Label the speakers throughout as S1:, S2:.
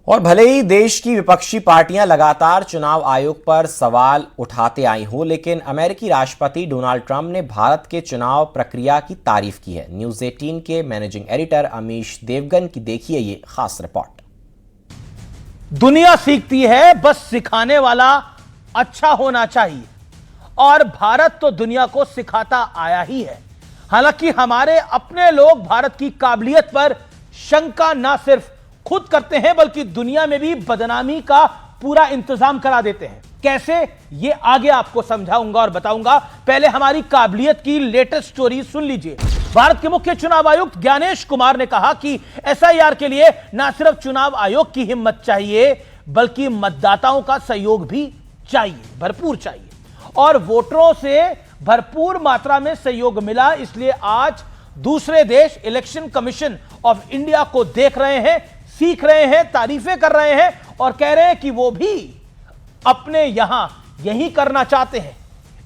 S1: और भले ही देश की विपक्षी पार्टियां लगातार चुनाव आयोग पर सवाल उठाते आई हों, लेकिन अमेरिकी राष्ट्रपति डोनाल्ड ट्रंप ने भारत के चुनाव प्रक्रिया की तारीफ की है। न्यूज 18 के मैनेजिंग एडिटर अमीश देवगन की देखिए ये खास रिपोर्ट।
S2: दुनिया सीखती है, बस सिखाने वाला अच्छा होना चाहिए, और भारत तो दुनिया को सिखाता आया ही है। हालांकि हमारे अपने लोग भारत की काबिलियत पर शंका ना सिर्फ खुद करते हैं बल्कि दुनिया में भी बदनामी का पूरा इंतजाम करा देते हैं। कैसे, ये आगे आपको समझाऊंगा और बताऊंगा। पहले हमारी काबिलियत की लेटेस्ट स्टोरी सुन लीजिए। भारत के मुख्य चुनाव आयुक्त ज्ञानेश कुमार ने कहा कि एसआईआर के लिए ना सिर्फ चुनाव आयोग की हिम्मत चाहिए बल्कि मतदाताओं का सहयोग भी चाहिए, भरपूर चाहिए। और वोटरों से भरपूर मात्रा में सहयोग मिला, इसलिए आज दूसरे देश इलेक्शन कमीशन ऑफ इंडिया को देख रहे हैं, सीख रहे हैं, तारीफें कर रहे हैं और कह रहे हैं कि वो भी अपने यहां यही करना चाहते हैं।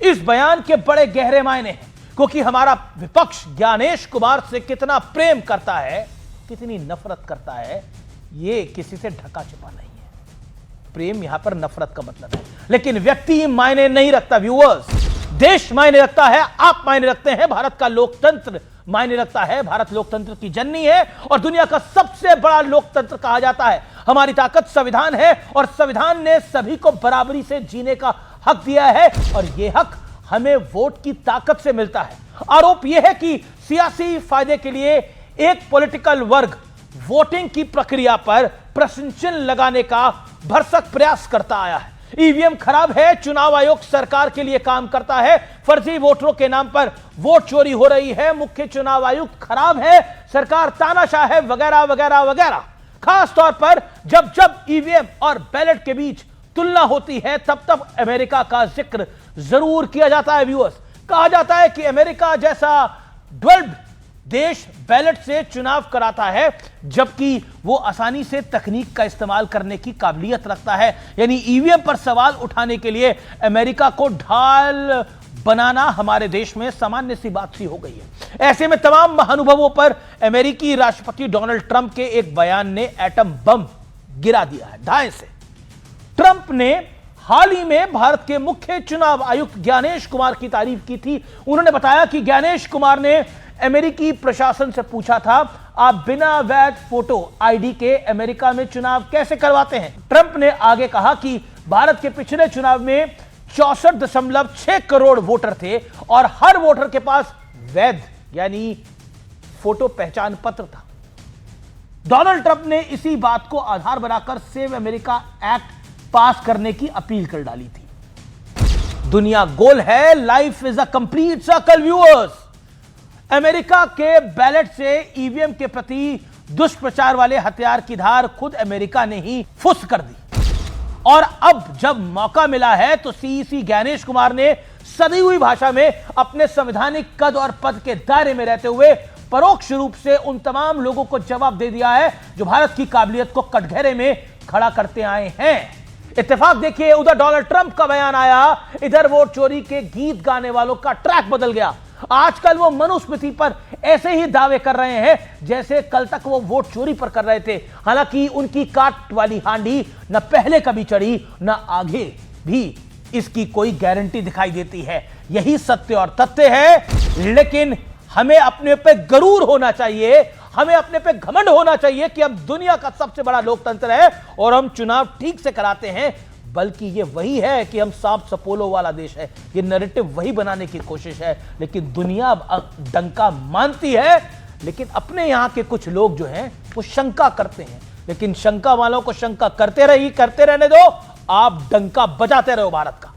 S2: इस बयान के बड़े गहरे मायने हैं, क्योंकि हमारा विपक्ष ज्ञानेश कुमार से कितना प्रेम करता है, कितनी नफरत करता है, ये किसी से ढका छिपा नहीं है। प्रेम यहां पर नफरत का मतलब है, लेकिन व्यक्ति मायने नहीं रखता व्यूअर्स। देश मायने रखता है, आप मायने रखते हैं, भारत का लोकतंत्र मायने रखता है। भारत लोकतंत्र की जननी है और दुनिया का सबसे बड़ा लोकतंत्र कहा जाता है। हमारी ताकत संविधान है और संविधान ने सभी को बराबरी से जीने का हक दिया है और यह हक हमें वोट की ताकत से मिलता है। आरोप यह है कि सियासी फायदे के लिए एक पॉलिटिकल वर्ग वोटिंग की प्रक्रिया पर प्रश्न चिन्ह लगाने का भरसक प्रयास करता आया है। ईवीएम खराब है, चुनाव आयोग सरकार के लिए काम करता है, फर्जी वोटरों के नाम पर वोट चोरी हो रही है, मुख्य चुनाव आयुक्त खराब है, सरकार तानाशाह है, वगैरह वगैरह वगैरह। खास तौर पर जब जब ईवीएम और बैलेट के बीच तुलना होती है तब तब अमेरिका का जिक्र जरूर किया जाता है व्यूअर्स। कहा जाता है कि अमेरिका जैसा डेवलप्ड देश बैलेट से चुनाव कराता है, जबकि वो आसानी से तकनीक का इस्तेमाल करने की काबिलियत रखता है। यानी ईवीएम पर सवाल उठाने के लिए अमेरिका को ढाल बनाना हमारे देश में सामान्य सी बात सी हो गई है। ऐसे में तमाम महानुभवों पर अमेरिकी राष्ट्रपति डोनाल्ड ट्रंप के एक बयान ने एटम बम गिरा दिया है दाएं से। ट्रंप ने हाल ही में भारत के मुख्य चुनाव आयुक्त ज्ञानेश कुमार की तारीफ की थी। उन्होंने बताया कि ज्ञानेश कुमार ने अमेरिकी प्रशासन से पूछा था, आप बिना वैध फोटो आईडी के अमेरिका में चुनाव कैसे करवाते हैं। ट्रंप ने आगे कहा कि भारत के पिछले चुनाव में 64.6 करोड़ वोटर थे और हर वोटर के पास वैध यानी फोटो पहचान पत्र था। डोनाल्ड ट्रंप ने इसी बात को आधार बनाकर सेव अमेरिका एक्ट पास करने की अपील कर डाली थी। दुनिया गोल है, life is a complete circle viewers. America के बैलेट से ईवीएम के प्रति दुष्प्रचार वाले हथियार की धार खुद अमेरिका ने ही फुस कर दी और अब जब मौका मिला है तो सीईसी ज्ञानेश कुमार ने सदी हुई भाषा में अपने संवैधानिक कद और पद के दायरे में रहते हुए परोक्ष रूप से उन तमाम लोगों को जवाब दे दिया है जो भारत की काबिलियत को कटघरे में खड़ा करते आए हैं। इत्तेफाक देखिए, उधर डोनाल्ड ट्रंप का बयान आया, इधर वोट चोरी के गीत गाने वालों का ट्रैक बदल गया। आजकल वो मनुस्मृति पर ऐसे ही दावे कर रहे हैं जैसे कल तक वो वोट चोरी पर कर रहे थे। हालांकि उनकी काट वाली हांडी न पहले कभी चढ़ी न आगे भी इसकी कोई गारंटी दिखाई देती है। यही सत्य और तथ्य है, लेकिन हमें अपने पे गरूर होना चाहिए, हमें अपने पे घमंड होना चाहिए कि हम दुनिया का सबसे बड़ा लोकतंत्र है और हम चुनाव ठीक से कराते हैं। बल्कि ये वही है कि हम सांप सपोलो वाला देश है, ये नैरेटिव वही बनाने की कोशिश है। लेकिन दुनिया अब डंका मानती है, लेकिन अपने यहां के कुछ लोग जो हैं वो शंका करते हैं। लेकिन शंका वालों को शंका करते रहने दो, आप डंका बजाते रहो भारत का।